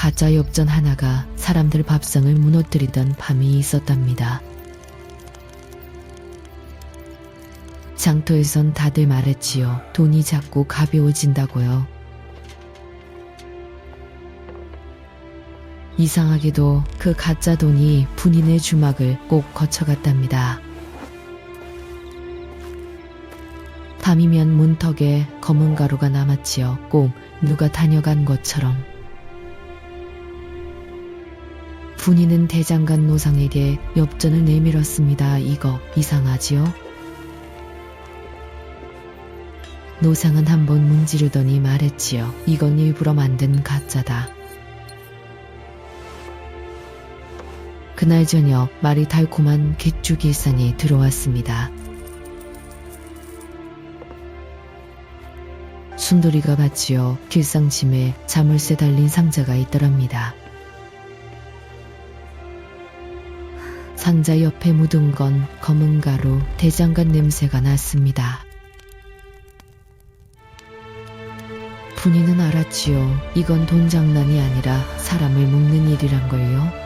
가짜 엽전 하나가 사람들 밥상을 무너뜨리던 밤이 있었답니다. 장터에선 다들 말했지요. 돈이 자꾸 가벼워진다고요. 이상하게도 그 가짜 돈이 분인의 주막을 꼭 거쳐갔답니다. 밤이면 문턱에 검은 가루가 남았지요. 꼭 누가 다녀간 것처럼. 분인은 대장간 노상에게 엽전을 내밀었습니다. 이거 이상하지요? 노상은 한번 문지르더니 말했지요. 이건 일부러 만든 가짜다. 그날 저녁 말이 달콤한 객주 길상이 들어왔습니다. 순돌이가 봤지요. 길상짐에 자물쇠 달린 상자가 있더랍니다. 상자 옆에 묻은 건 검은 가루, 대장간 냄새가 났습니다. 분이는 알았지요. 이건 돈 장난이 아니라 사람을 먹는 일이란 걸요.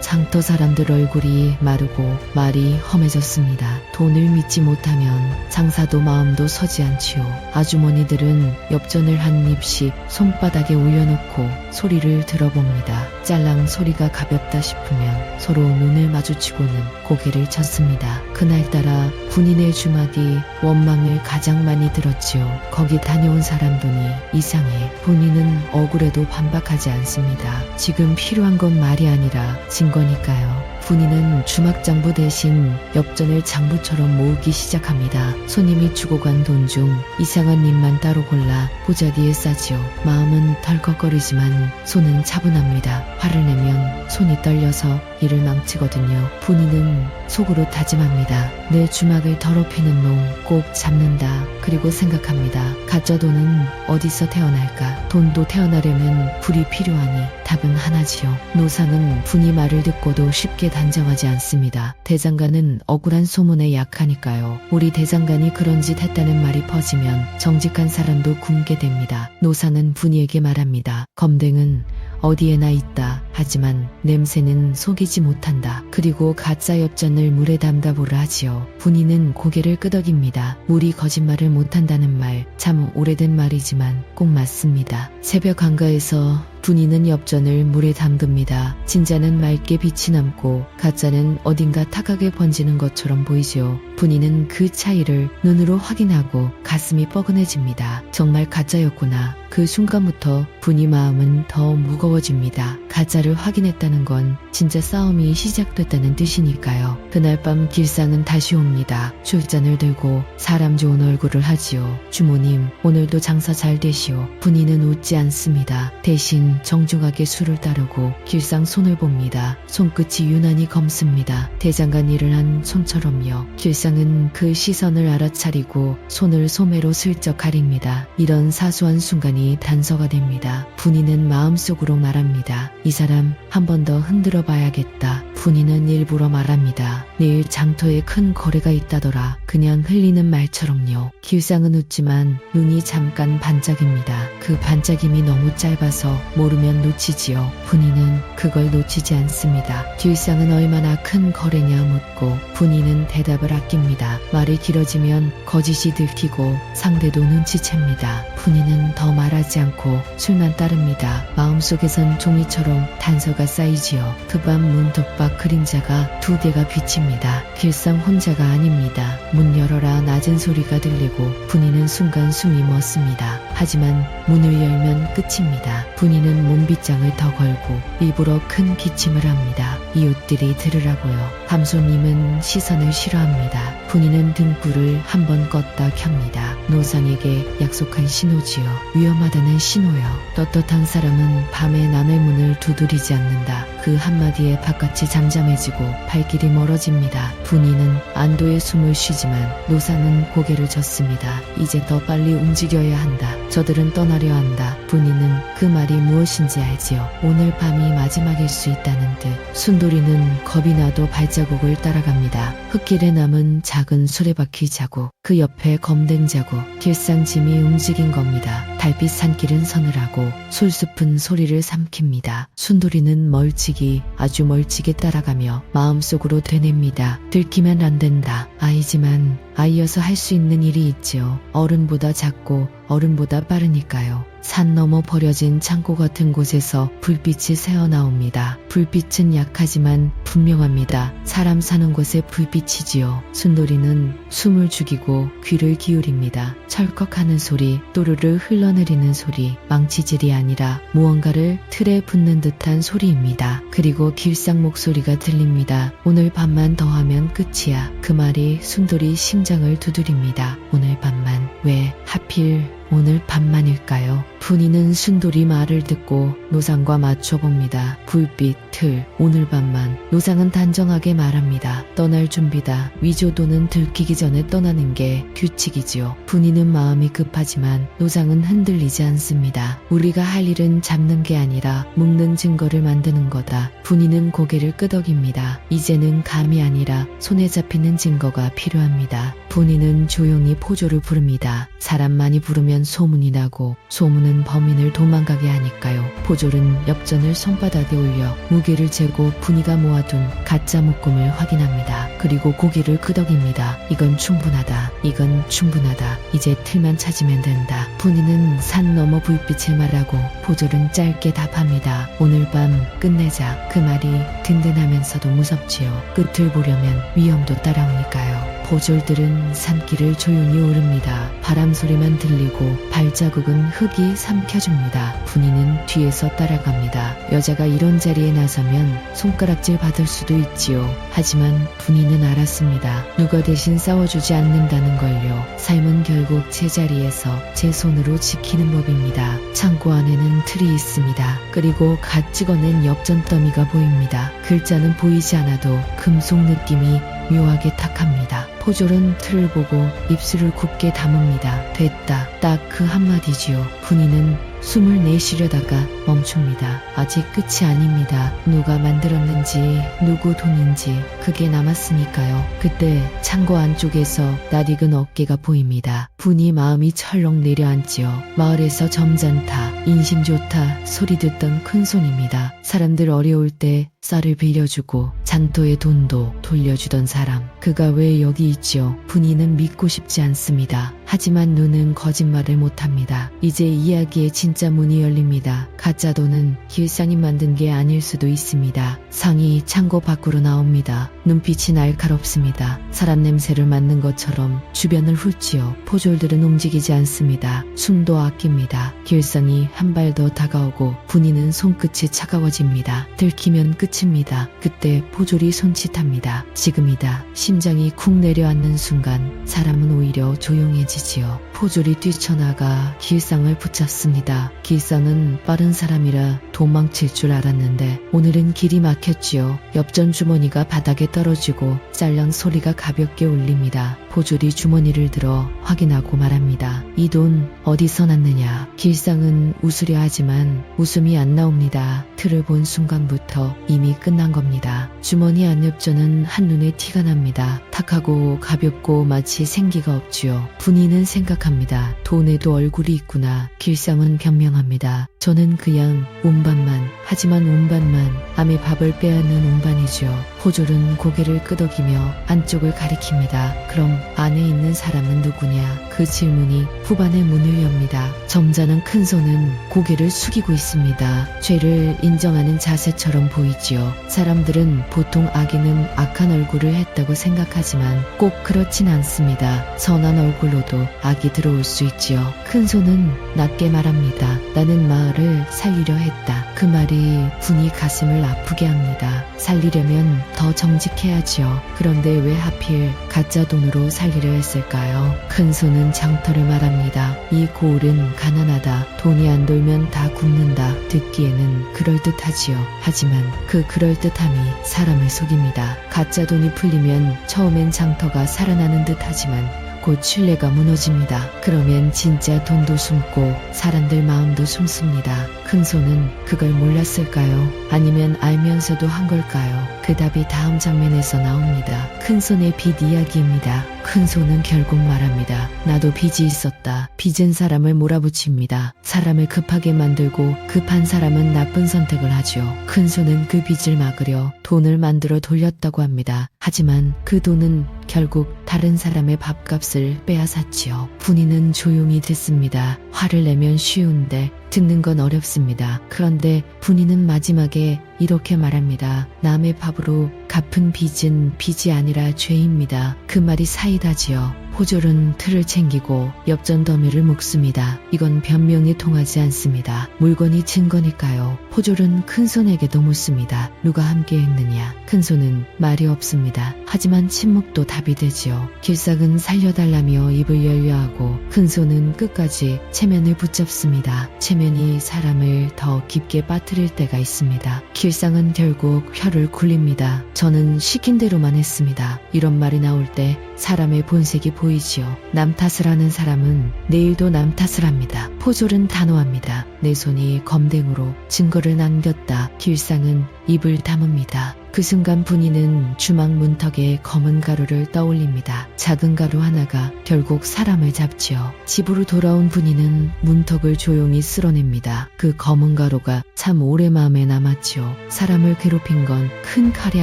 장터 사람들 얼굴이 마르고 말이 험해졌습니다. 돈을 믿지 못하면 장사도 마음도 서지 않지요. 아주머니들은 엽전을 한 입씩 손바닥에 올려놓고 소리를 들어봅니다. 짤랑 소리가 가볍다 싶으면 서로 눈을 마주치고는 고개를 쳤습니다. 그날따라 분인의 주막이 원망을 가장 많이 들었지요. 거기 다녀온 사람 돈이 이상해. 분인은 억울해도 반박하지 않습니다. 지금 필요한 건 말이 아니라 증거니까요. 분인은 주막장부 대신 엽전을 장부처럼 모으기 시작합니다. 손님이 주고 간 돈 중 이상한 입만 따로 골라 보자기에 싸지요. 마음은 덜컥거리지만 손은 차분합니다. 화를 내면 손이 떨려서 일을 망치거든요. 분인은 속으로 다짐합니다. 내 주막을 더럽히는 놈 꼭 잡는다. 그리고 생각합니다. 가짜 돈은 어디서 태어날까? 돈도 태어나려면 불이 필요하니 답은 하나지요. 노상은 분이 말을 듣고도 쉽게 단정하지 않습니다. 대장간은 억울한 소문에 약하니까요. 우리 대장간이 그런 짓 했다는 말이 퍼지면 정직한 사람도 굶게 됩니다. 노상은 분이에게 말합니다. 검댕은 어디에나 있다. 하지만 냄새는 속이지 못한다. 그리고 가짜 엽전을 물에 담가 보라 하지요. 분이는 고개를 끄덕입니다. 물이 거짓말을 못한다는 말, 참 오래된 말이지만 꼭 맞습니다. 새벽 한가에서 분이는 엽전을 물에 담급니다. 진짜는 맑게 빛이 남고 가짜는 어딘가 탁하게 번지는 것처럼 보이지요. 분이는 그 차이를 눈으로 확인하고 가슴이 뻐근해집니다. 정말 가짜였구나. 그 순간부터 분이 마음은 더 무거워집니다. 가짜를 확인했다는 건 진짜 싸움이 시작됐다는 뜻이니까요. 그날 밤 길상은 다시 옵니다. 술잔을 들고 사람 좋은 얼굴을 하지요. 주모님, 오늘도 장사 잘 되시오. 분이는 웃지 않습니다. 대신 정중하게 술을 따르고 길상 손을 봅니다. 손끝이 유난히 검습니다. 대장간 일을 한 손처럼요. 길상은 그 시선을 알아차리고 손을 소매로 슬쩍 가립니다. 이런 사소한 순간이 단서가 됩니다. 분이는 마음속으로 말합니다. 이 사람 한 번 더 흔들어 봐야겠다. 분이는 일부러 말합니다. 내일 장터에 큰 거래가 있다더라. 그냥 흘리는 말처럼요. 길상은 웃지만 눈이 잠깐 반짝입니다. 그 반짝임이 너무 짧아서 모르면 놓치지요. 분이는 그걸 놓치지 않습니다. 길상은 얼마나 큰 거래냐 묻고 분이는 대답을 아낍니다. 말이 길어지면 거짓이 들키고 상대도 눈치챕니다. 분이는 더 말하지 않고 술만 따릅니다. 마음속에선 종이처럼 단서가 쌓이지요. 그 밤 문턱 밖 그림자가 두 개가 비칩니다. 길상 혼자가 아닙니다. 문 열어라 낮은 소리가 들리고 분이는 순간 숨이 멎습니다. 하지만 문을 열면 끝입니다. 분이는 몸빗장을 더 걸고 일부러 큰 기침을 합니다. 이웃들이 들으라고요. 밤손님은 시선을 싫어합니다. 분이는 등불을 한 번 껐다 켭니다. 노상에게 약속한 신호지요. 위험하다는 신호요. 떳떳한 사람은 밤에 남의 문을 두드리지 않는다. 그 한마디에 바깥이 잠잠해지고 발길이 멀어집니다. 분이는 안도의 숨을 쉬지만 노상은 고개를 젓습니다. 이제 더 빨리 움직여야 한다. 저들은 떠나려 한다. 분이는 그 말이 무엇인지 알지요. 오늘 밤이 마지막일 수 있다는 듯 순돌이는 겁이 나도 발자국을 따라갑니다. 흙길에 남은 작은 수레바퀴 자국, 그 옆에 검댕 자국, 길상짐이 움직인 겁니다. 달빛 산길은 서늘하고 솔숲은 소리를 삼킵니다. 순돌이는 멀찍이, 아주 멀찍이 따라가며 마음속으로 되냅니다. 들키면 안 된다. 아이지만 아이여서 할 수 있는 일이 있지요. 어른보다 작고 어른보다 빠르니까요. 산 너머 버려진 창고 같은 곳에서 불빛이 새어나옵니다. 불빛은 약하지만 분명합니다. 사람 사는 곳에 불빛이지요. 순돌이는 숨을 죽이고 귀를 기울입니다. 철컥하는 소리, 또르르 흘러내리는 소리, 망치질이 아니라 무언가를 틀에 붓는 듯한 소리입니다. 그리고 길상 목소리가 들립니다. 오늘 밤만 더 하면 끝이야. 그 말이 순돌이 심장을 두드립니다. 오늘 밤만, 왜 하필 오늘 밤만일까요? 분이는 순돌이 말을 듣고 노상과 맞춰봅니다. 불빛, 틀, 오늘 밤만. 노상은 단정하게 말합니다. 떠날 준비다. 위조도는 들키기 전에 떠나는 게 규칙이지요. 분이는 마음이 급하지만 노상은 흔들리지 않습니다. 우리가 할 일은 잡는 게 아니라 묶는 증거를 만드는 거다. 분이는 고개를 끄덕입니다. 이제는 감이 아니라 손에 잡히는 증거가 필요합니다. 분이는 조용히 포조를 부릅니다. 사람 많이 부르면 소문이 나고 소문은 범인을 도망가게 하니까요. 포졸은 엽전을 손바닥에 올려 무게를 재고 분이가 모아둔 가짜 묶음을 확인합니다. 그리고 고개를 끄덕입니다. 이건 충분하다. 이건 충분하다. 이제 틀만 찾으면 된다. 분이는 산 너머 불빛을 말하고 포졸은 짧게 답합니다. 오늘 밤 끝내자. 그 말이 든든하면서도 무섭지요. 끝을 보려면 위험도 따라오니까요. 포졸들은 산길을 조용히 오릅니다. 바람 소리만 들리고 발자국은 흙이 삼켜줍니다. 분이는 뒤에서 따라갑니다. 여자가 이런 자리에 나서면 손가락질 받을 수도 있지요. 하지만 분이는 알았습니다. 누가 대신 싸워주지 않는다는 걸요. 삶은 결국 제자리에서 제 손으로 지키는 법입니다. 창고 안에는 틀이 있습니다. 그리고 갓 찍어낸 엽전 더미가 보입니다. 글자는 보이지 않아도 금속 느낌이 묘하게 탁합니다. 포졸은 틀을 보고 입술을 굽게 다뭅니다. 됐다. 딱 그 한마디지요. 분이는 숨을 내쉬려다가 멈춥니다. 아직 끝이 아닙니다. 누가 만들었는지, 누구 돈인지 그게 남았으니까요. 그때 창고 안쪽에서 낯익은 어깨가 보입니다. 분이 마음이 철렁 내려앉지요. 마을에서 점잖다, 인심 좋다 소리 듣던 큰손입니다. 사람들 어려울 때 쌀을 빌려주고 장터의 돈도 돌려주던 사람. 그가 왜 여기 있지요? 분이는 믿고 싶지 않습니다. 하지만 눈은 거짓말을 못합니다. 이제 이야기의 진짜 문이 열립니다. 가짜 돈은 길상이 만든 게 아닐 수도 있습니다. 상이 창고 밖으로 나옵니다. 눈빛이 날카롭습니다. 사람 냄새를 맡는 것처럼 주변을 훑지요. 포졸들은 움직이지 않습니다. 숨도 아낍니다. 길상이 한 발 더 다가오고 분이는 손끝이 차가워집니다. 들키면 끝입니다. 그때 포졸이 손짓합니다. 지금이다. 심장이 쿵 내려앉는 순간 사람은 오히려 조용해지지요. 포졸이 뛰쳐나가 길상을 붙잡습니다. 길상은 빠른 사람이라 도망칠 줄 알았는데 오늘은 길이 막혔지요. 엽전 주머니가 바닥에 떨어지고 짤랑 소리가 가볍게 울립니다. 포졸이 주머니를 들어 확인하고 말합니다. 이 돈 어디서 났느냐? 길상은 웃으려 하지만 웃음이 안 나옵니다. 틀을 본 순간부터 이미 끝난 겁니다. 주머니 안 엽전은 한눈에 티가 납니다. 탁하고 가볍고 마치 생기가 없지요. 분이는 생각합니다. 돈에도 얼굴이 있구나. 길상은 변명합니다. 저는 그냥 운반만, 하지만 운반만 암의 밥을 빼앗는 운반이죠. 포졸은 고개를 끄덕이며 안쪽을 가리킵니다. 그럼 안에 있는 사람은 누구냐? 그 질문이 후반의 문을 엽니다. 점잖은 큰손은 고개를 숙이고 있습니다. 죄를 인정하는 자세처럼 보이지요. 사람들은 보통 악인은 악한 얼굴을 했다고 생각하지만 꼭 그렇진 않습니다. 선한 얼굴로도 악이 들어올 수 있지요. 큰손은 낮게 말합니다. 나는 마을을 살리려 했다. 그 말이 분이 가슴을 아프게 합니다. 살리려면 더 정직해야지요. 그런데 왜 하필 가짜 돈으로 살리려 했을까요? 큰손은 장터를 말합니다. 이 고을은 가난하다. 돈이 안 돌면 다 굶는다. 듣기에는 그럴듯하지요. 하지만 그 그럴듯함이 사람을 속입니다. 가짜 돈이 풀리면 처음엔 장터가 살아나는 듯 하지만 곧 신뢰가 무너집니다. 그러면 진짜 돈도 숨고 사람들 마음도 숨습니다. 큰손은 그걸 몰랐을까요? 아니면 알면서도 한 걸까요? 그 답이 다음 장면에서 나옵니다. 큰손의 빚 이야기입니다. 큰손은 결국 말합니다. 나도 빚이 있었다. 빚은 사람을 몰아붙입니다. 사람을 급하게 만들고 급한 사람은 나쁜 선택을 하죠. 큰손은 그 빚을 막으려 돈을 만들어 돌렸다고 합니다. 하지만 그 돈은 결국 다른 사람의 밥값을 빼앗았지요. 분이는 조용히 듣습니다. 화를 내면 쉬운데 듣는 건 어렵습니다. 그런데 분이는 마지막에 이렇게 말합니다. 남의 밥으로 갚은 빚은 빚이 아니라 죄입니다. 그 말이 사이다지요. 호졸은 틀을 챙기고 엽전 더미를 묶습니다. 이건 변명이 통하지 않습니다. 물건이 증거니까요. 호졸은 큰손에게도 묻습니다. 누가 함께 했느냐? 큰손은 말이 없습니다. 하지만 침묵도 답이 되지요. 길삭은 살려달라며 입을 열려하고 큰손은 끝까지 체면을 붙잡습니다. 체면이 사람을 더 깊게 빠뜨릴 때가 있습니다. 길상은 결국 혀를 굴립니다. 저는 시킨 대로만 했습니다. 이런 말이 나올 때 사람의 본색이 보이지요. 남 탓을 하는 사람은 내일도 남 탓을 합니다. 포졸은 단호합니다. 내 손이 검댕으로 증거를 남겼다. 길상은 입을 다뭅니다. 그 순간 분이는 주막 문턱에 검은 가루를 떠올립니다. 작은 가루 하나가 결국 사람을 잡지요. 집으로 돌아온 분이는 문턱을 조용히 쓸어냅니다. 그 검은 가루가 참 오래 마음에 남았지요. 사람을 괴롭힌 건 큰 칼이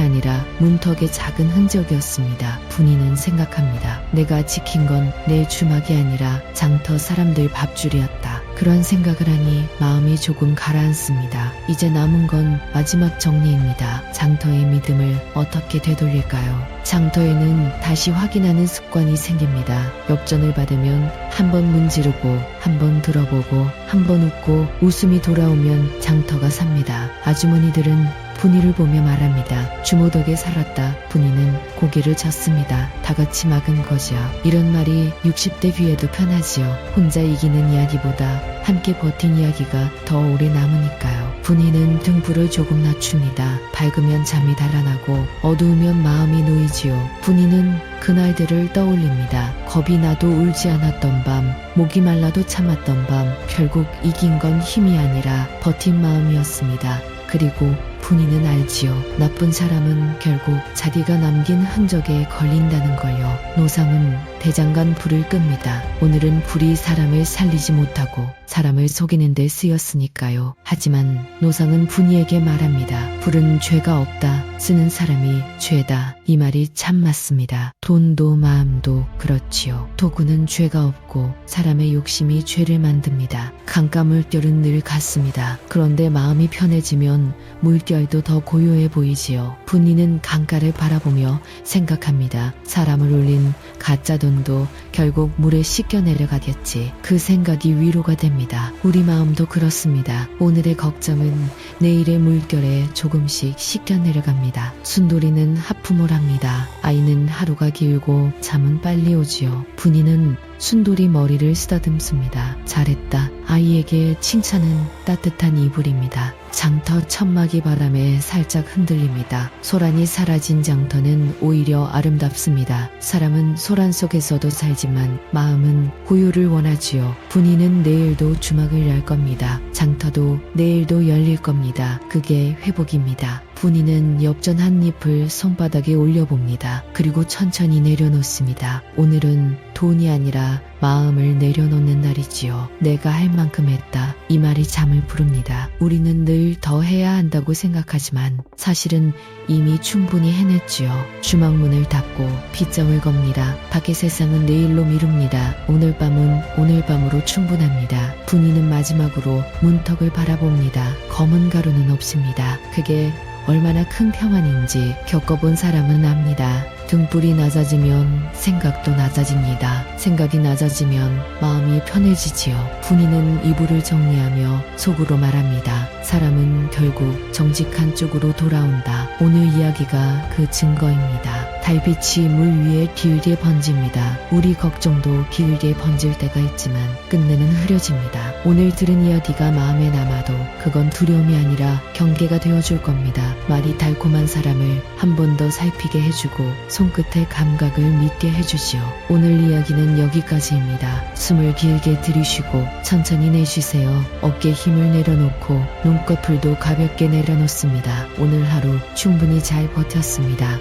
아니라 문턱의 작은 흔적이었습니다. 분이는 생각합니다. 내가 지킨 건 내 주막이 아니라 장터 사람들 밥줄이었다. 그런 생각을 하니 마음이 조금 가라앉습니다. 이제 남은 건 마지막 정리입니다. 장터의 믿음을 어떻게 되돌릴까요? 장터에는 다시 확인하는 습관이 생깁니다. 엽전을 받으면 한 번 문지르고 한 번 들어보고 한 번 웃고 웃음이 돌아오면 장터가 삽니다. 아주머니들은 분이를 보며 말합니다. 주모 덕에 살았다. 분이는 고개를 젓습니다. 다 같이 막은 거지요. 이런 말이 60대 뒤에도 편하지요. 혼자 이기는 이야기보다 함께 버틴 이야기가 더 오래 남으니까요. 분이는 등불을 조금 낮춥니다. 밝으면 잠이 달아나고 어두우면 마음이 놓이지요. 분이는 그날들을 떠올립니다. 겁이 나도 울지 않았던 밤, 목이 말라도 참았던 밤, 결국 이긴 건 힘이 아니라 버틴 마음이었습니다. 그리고 분이는 알지요. 나쁜 사람은 결국 자기가 남긴 흔적에 걸린다는 걸요. 노상은 대장간 불을 끕니다. 오늘은 불이 사람을 살리지 못하고 사람을 속이는 데 쓰였으니까요. 하지만 노상은 분이에게 말합니다. 불은 죄가 없다. 쓰는 사람이 죄다. 이 말이 참 맞습니다. 돈도 마음도 그렇지요. 도구는 죄가 없고 사람의 욕심이 죄를 만듭니다. 강가 물결은 늘 같습니다. 그런데 마음이 편해지면 물결도 더 고요해 보이지요. 분이는 강가를 바라보며 생각합니다. 사람을 울린 가짜 돈도 결국 물에 씻겨 내려가겠지. 그 생각이 위로가 됩니다. 우리 마음도 그렇습니다. 오늘의 걱정은 내일의 물결에 조금씩 씻겨 내려갑니다. 순돌이는 하품을 합니다. 아이는 하루가 길고 잠은 빨리 오지요. 분이는 순돌이 머리를 쓰다듬습니다. 잘했다. 아이에게 칭찬은 따뜻한 이불입니다. 장터 천막이 바람에 살짝 흔들립니다. 소란이 사라진 장터는 오히려 아름답습니다. 사람은 소란 속에서도 살지만 마음은 고요를 원하지요. 분이는 내일도 주막을 열 겁니다. 장터도 내일도 열릴 겁니다. 그게 회복입니다. 분이는 엽전 한 잎을 손바닥에 올려봅니다. 그리고 천천히 내려놓습니다. 오늘은 돈이 아니라 마음을 내려놓는 날이지요. 내가 할 만큼 했다. 이 말이 잠을 부릅니다. 우리는 늘 더 해야 한다고 생각하지만 사실은 이미 충분히 해냈지요. 주막문을 닫고 빗장을 겁니다. 밖의 세상은 내일로 미룹니다. 오늘 밤은 오늘 밤으로 충분합니다. 분이는 마지막으로 문턱을 바라봅니다. 검은 가루는 없습니다. 그게 얼마나 큰 평안인지 겪어본 사람은 압니다. 등불이 낮아지면 생각도 낮아집니다. 생각이 낮아지면 마음이 편해지지요. 분이는 이불을 정리하며 속으로 말합니다. 사람은 결국 정직한 쪽으로 돌아온다. 오늘 이야기가 그 증거입니다. 달빛이 물 위에 길게 번집니다. 우리 걱정도 길게 번질 때가 있지만 끝내는 흐려집니다. 오늘 들은 이야기가 마음에 남아도 그건 두려움이 아니라 경계가 되어줄 겁니다. 말이 달콤한 사람을 한 번 더 살피게 해주고 손끝의 감각을 믿게 해주시오. 오늘 이야기는 여기까지입니다. 숨을 길게 들이쉬고 천천히 내쉬세요. 어깨 힘을 내려놓고 눈꺼풀도 가볍게 내려놓습니다. 오늘 하루 충분히 잘 버텼습니다.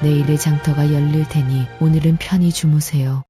내일의 장터가 열릴 테니 오늘은 편히 주무세요.